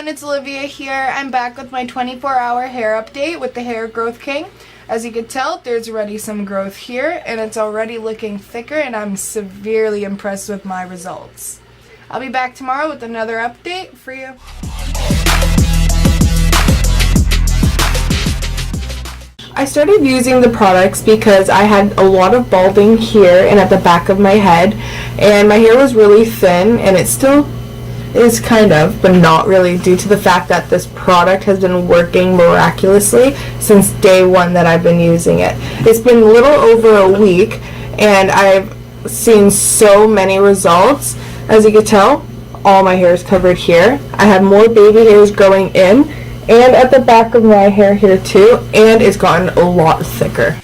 it's Olivia here. I'm back with my 24-hour hair update with the Hair Growth King. As you can tell, there's already some growth here and it's already looking thicker, and I'm severely impressed with my results. I'll be back tomorrow with another update for you. I started using the products because I had a lot of balding here and at the back of my head, and my hair was really thin, and it still is kind of, but not really, due to the fact that this product has been working miraculously since day one that I've been using it. It's been a little over a week and I've seen so many results. As you can tell, all my hair is covered here. I have more baby hairs growing in and at the back of my hair here too, and it's gotten a lot thicker.